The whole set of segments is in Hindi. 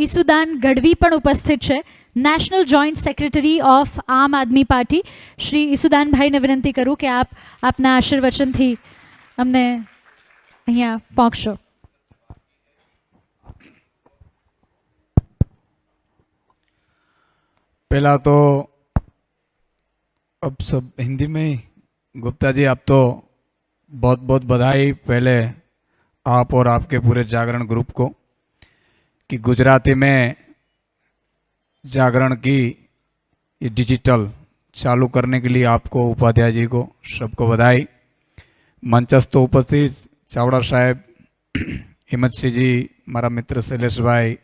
ઈસુદાન ગઢવી પણ ઉપસ્થિત છે, નેશનલ જોઈન્ટ સેક્રેટરી ઓફ આમ આદમી પાર્ટી. શ્રી ઈસુદાનભાઈને વિનંતી કરું કે આપ આપના આશીર્વચનથી અમને અહીંયા પહોંચશો. पहला तो अब सब हिंदी में ही. गुप्ता जी, आप तो बहुत बहुत बधाई पहले आप और आपके पूरे जागरण ग्रुप को कि गुजराती में जागरण की ये डिजिटल चालू करने के लिए आपको, उपाध्याय जी को, सबको बधाई. मंचस्थ तो उपस्थित चावड़ा साहेब, हिम्मत सिंह जी, मारा मित्र शैलेष भाई,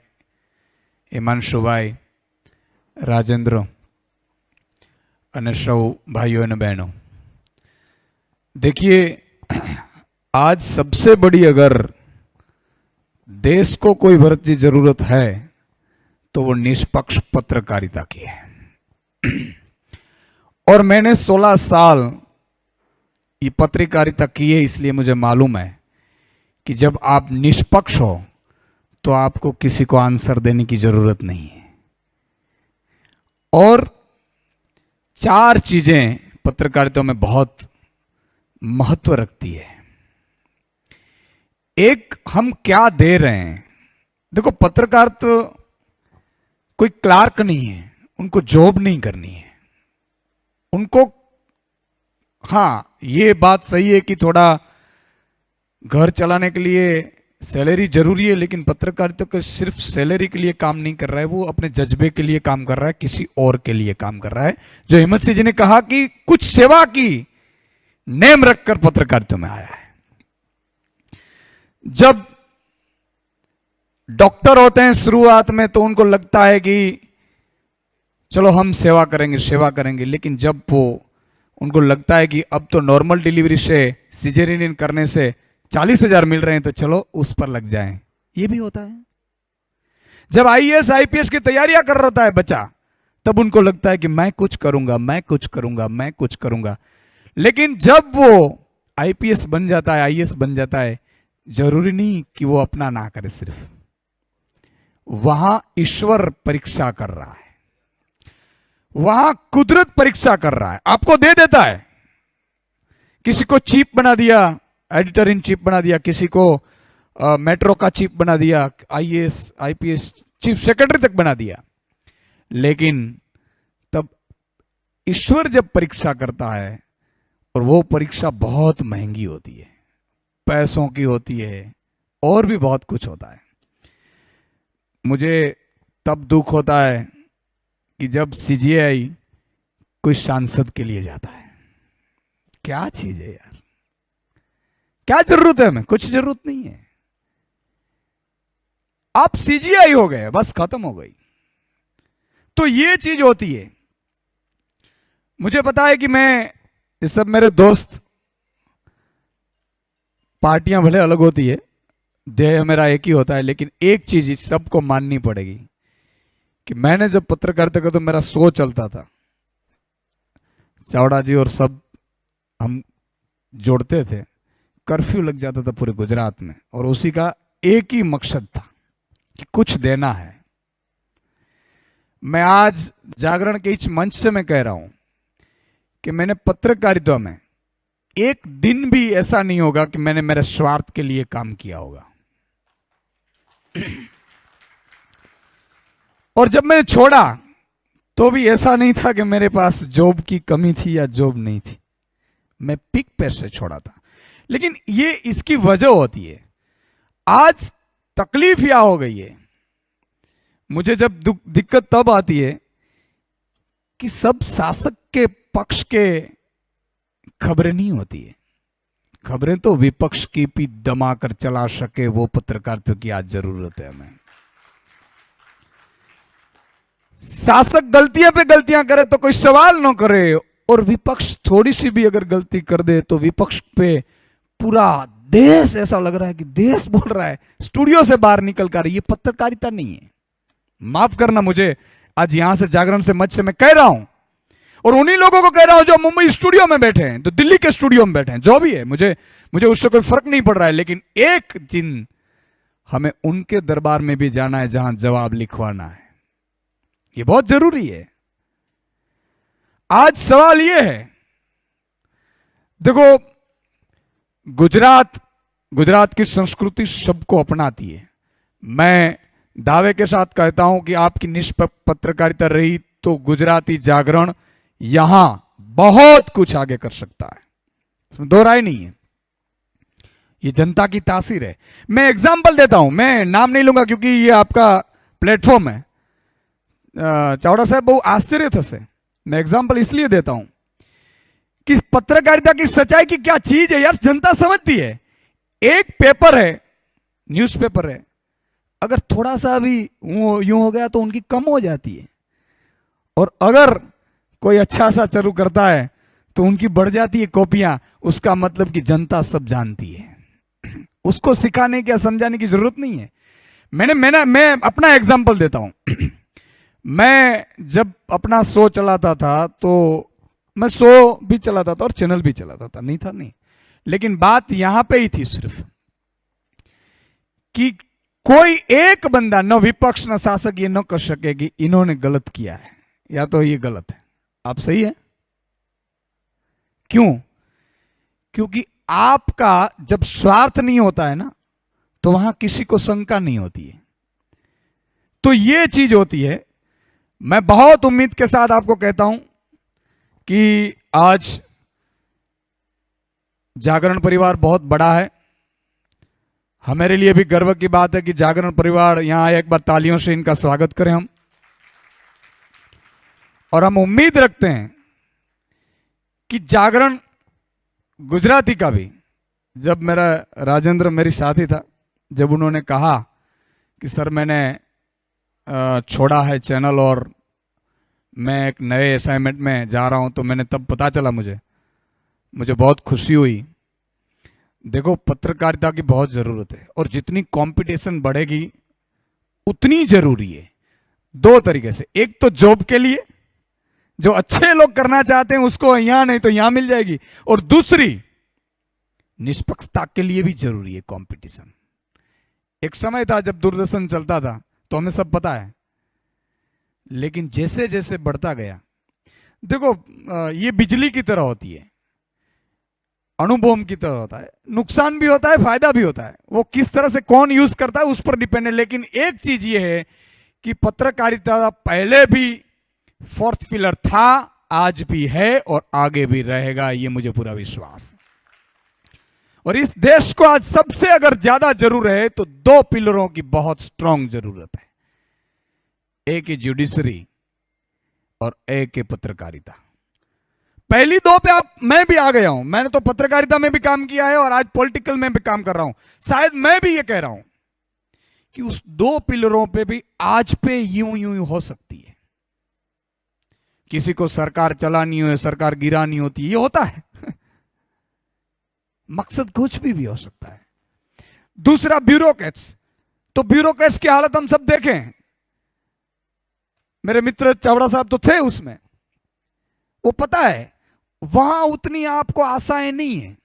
हिमांशु भाई, राजेंद्र અને સૌ भाइयों અને बहनों, देखिए आज सबसे बड़ी अगर देश को कोई भरत जी जरूरत है तो वो निष्पक्ष पत्रकारिता की है. और मैंने 16 साल ये पत्रकारिता की है, इसलिए मुझे मालूम है कि जब आप निष्पक्ष हो तो आपको किसी को आंसर देने की जरूरत नहीं है. और 4 चीजें पत्रकारिता में बहुत महत्व रखती है. एक, हम क्या दे रहे हैं. देखो, पत्रकार तो कोई क्लार्क नहीं है, उनको जॉब नहीं करनी है. उनको, हाँ ये बात सही है कि थोड़ा घर चलाने के लिए सैलरी जरूरी है, लेकिन पत्रकारिता तो सिर्फ सैलरी के लिए काम नहीं कर रहा है, वो अपने जज्बे के लिए काम कर रहा है, किसी और के लिए काम कर रहा है. जो हिम्मत सिंह जी ने कहा कि कुछ सेवा की नेम रखकर पत्रकारिता में आया है. जब डॉक्टर होते हैं शुरुआत में तो उनको लगता है कि चलो हम सेवा करेंगे, लेकिन जब वो, उनको लगता है कि अब तो नॉर्मल डिलीवरी से, सिजेरियन करने से 40,000 मिल रहे हैं तो चलो उस पर लग जाएं, ये भी होता है. जब आईएएस आईपीएस की तैयारियां कर रहा होता है बच्चा, तब उनको लगता है कि मैं कुछ करूंगा. लेकिन जब वो आईपीएस बन जाता है, आईएएस बन जाता है, जरूरी नहीं कि वो अपना ना करे, सिर्फ वहां ईश्वर परीक्षा कर रहा है, वहां कुदरत परीक्षा कर रहा है. आपको दे देता है, किसी को चीफ बना दिया, एडिटर इन चीफ बना दिया, किसी को मेट्रो का चीफ बना दिया, आईएएस आईपीएस चीफ सेक्रेटरी तक बना दिया. लेकिन तब ईश्वर जब परीक्षा करता है, और वो परीक्षा बहुत महंगी होती है, पैसों की होती है, और भी बहुत कुछ होता है. मुझे तब दुख होता है कि जब सीजीआई कोई सांसद के लिए जाता है. क्या चीज है यार, क्या जरूरत है हमें? कुछ जरूरत नहीं है. आप सीजीआई हो गए, बस खत्म हो गई. तो ये चीज होती है. मुझे पता है कि मैं, ये सब मेरे दोस्त, पार्टियां भले अलग होती है, ध्येय मेरा एक ही होता है, लेकिन एक चीज सबको माननी पड़ेगी कि मैंने जब पत्रकारिता का, तो मेरा शो चलता था, चावड़ा जी और सब हम जोड़ते थे, कर्फ्यू लग जाता था पूरे गुजरात में, और उसी का एक ही मकसद था कि कुछ देना है. मैं आज जागरण के इस मंच से मैं कह रहा हूं कि मैंने पत्रकारिता में एक दिन भी ऐसा नहीं होगा कि मैंने मेरे स्वार्थ के लिए काम किया होगा. और जब मैंने छोड़ा तो भी ऐसा नहीं था कि मेरे पास जॉब की कमी थी या जॉब नहीं थी. मैं पिक पैसे छोड़ा था. लेकिन ये इसकी वजह होती है. आज तकलीफ यह हो गई है, मुझे जब दिक्कत तब आती है कि सब शासक के पक्ष के खबरें नहीं होती है. खबरें तो विपक्ष की भी दमा कर चला सके, वो पत्रकारिता की आज जरूरत है हमें. शासक गलतियां पे गलतियां करे तो कोई सवाल न करे, और विपक्ष थोड़ी सी भी अगर गलती कर दे तो विपक्ष पे पूरा देश, ऐसा लग रहा है कि देश बोल रहा है, स्टूडियो से बाहर निकल कर. ये पत्रकारिता नहीं है. माफ करना, मुझे आज यहां से जागरण से मंच से मैं कह रहा हूं, और उन्हीं लोगों को कह रहा हूं जो मुंबई स्टूडियो में बैठे हैं, तो दिल्ली के स्टूडियो में बैठे हैं, जो भी है, मुझे उससे कोई फर्क नहीं पड़ रहा है. लेकिन एक दिन हमें उनके दरबार में भी जाना है जहां जवाब लिखवाना है। ये बहुत जरूरी है। आज सवाल यह है, देखो गुजरात की संस्कृति सबको अपनाती है। मैं दावे के साथ कहता हूं कि आपकी निष्पक्ष पत्रकारिता रही तो गुजराती जागरण यहां बहुत कुछ आगे कर सकता है, इसमें दो राय नहीं है। ये जनता की तासीर है। मैं एग्जाम्पल देता हूं, मैं नाम नहीं लूंगा क्योंकि ये आपका प्लेटफॉर्म है। चावड़ा साहब बहुत आश्चर्य थे। मैं एग्जाम्पल इसलिए देता हूं कि पत्रकारिता की सच्चाई की क्या चीज है यार, जनता समझती है। एक पेपर है, न्यूज़पेपर है, अगर थोड़ा सा भी यूं हो गया तो उनकी कम हो जाती है, और अगर कोई अच्छा सा चालू करता है तो उनकी बढ़ जाती है कॉपियां। उसका मतलब कि जनता सब जानती है, उसको सिखाने की या समझाने की जरूरत नहीं है। मैं अपना एग्जांपल देता हूं। मैं जब अपना शो चलाता था तो मैं शो भी चलाता था और चैनल भी चलाता था, नहीं था नहीं, लेकिन बात यहां पे ही थी सिर्फ कि कोई एक बंदा, न विपक्ष न शासक, ये न कर सके कि इन्होंने गलत किया है या तो ये गलत है, आप सही है। क्यों? क्योंकि आपका जब स्वार्थ नहीं होता है ना, तो वहां किसी को शंका नहीं होती है। तो ये चीज होती है। मैं बहुत उम्मीद के साथ आपको कहता हूं कि आज जागरण परिवार बहुत बड़ा है। हमारे लिए भी गर्व की बात है कि जागरण परिवार यहां एक बार तालियों से इनका स्वागत करें हम। और हम उम्मीद रखते हैं कि जागरण गुजराती का भी, जब मेरा राजेंद्र मेरी साथी था, जब उन्होंने कहा कि सर मैंने छोड़ा है चैनल और मैं एक नए असाइनमेंट में जा रहा हूं, तो मैंने तब पता चला, मुझे बहुत खुशी हुई। देखो पत्रकारिता की बहुत जरूरत है और जितनी कंपटीशन बढ़ेगी उतनी जरूरी है। दो तरीके से, एक तो जॉब के लिए, जो अच्छे लोग करना चाहते हैं उसको यहां नहीं तो यहां मिल जाएगी, और दूसरी निष्पक्षता के लिए भी जरूरी है कंपटीशन। एक समय था जब दूरदर्शन चलता था तो हमें सब पता है, लेकिन जैसे जैसे बढ़ता गया, देखो ये बिजली की तरह होती है, अणुबॉम्ब की तरह होता है, नुकसान भी होता है फायदा भी होता है, वो किस तरह से कौन यूज करता है उस पर डिपेंड है। लेकिन एक चीज ये है कि पत्रकारिता पहले भी फोर्थ पिलर था, आज भी है और आगे भी रहेगा, ये मुझे पूरा विश्वास है। और इस देश को आज सबसे अगर ज्यादा जरूरत है तो दो पिलरों की बहुत स्ट्रांग जरूरत है, एक है जुडिशरी और एक है पत्रकारिता। पहली दो पे मैं भी आ गया हूं। मैंने तो पत्रकारिता में भी काम किया है और आज पॉलिटिकल में भी काम कर रहा हूं। शायद मैं भी ये कह रहा हूं कि उस दो पिलरों पे भी आज पे यूं हो सकती है। किसी को सरकार चलानी हो, सरकार गिरानी होती है, ये होता है। मकसद कुछ भी हो सकता है। दूसरा ब्यूरोक्रेट्स, तो ब्यूरोक्रेट्स की हालत हम सब देखें। मेरे मित्र चावड़ा साहब तो थे उसमें, वो पता है वहां उतनी आपको आशाएं नहीं है।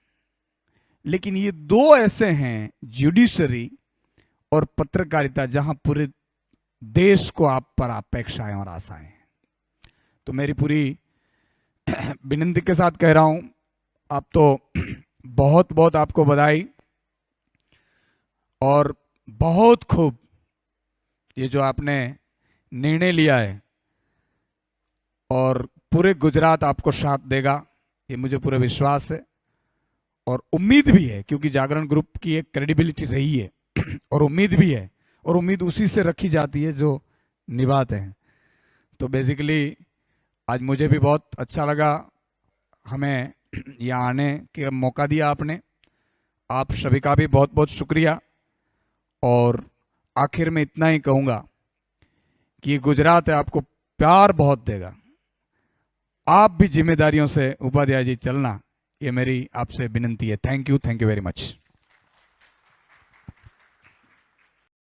लेकिन ये दो ऐसे हैं, जुडिशरी और पत्रकारिता, जहां पूरे देश को आप पर अपेक्षाएं और आशाएं हैं। तो मेरी पूरी विनती के साथ कह रहा हूं, आप तो बहुत बहुत आपको बधाई, और बहुत खूब ये जो आपने निर्णय लिया है, और पूरे गुजरात आपको साथ देगा, ये मुझे पूरा विश्वास है और उम्मीद भी है, क्योंकि जागरण ग्रुप की एक क्रेडिबिलिटी रही है और उम्मीद भी है, और उम्मीद उसी से रखी जाती है जो निभाते हैं। तो बेसिकली आज मुझे भी बहुत अच्छा लगा, हमें यहाँ आने का मौका दिया आपने। आप सभी का भी बहुत बहुत शुक्रिया। और आखिर में इतना ही कहूँगा कि गुजरात है, आपको प्यार बहुत देगा। आप भी जिम्मेदारियों से उपाध्याय जी चलना, ये मेरी आपसे विनती है। Thank you very much.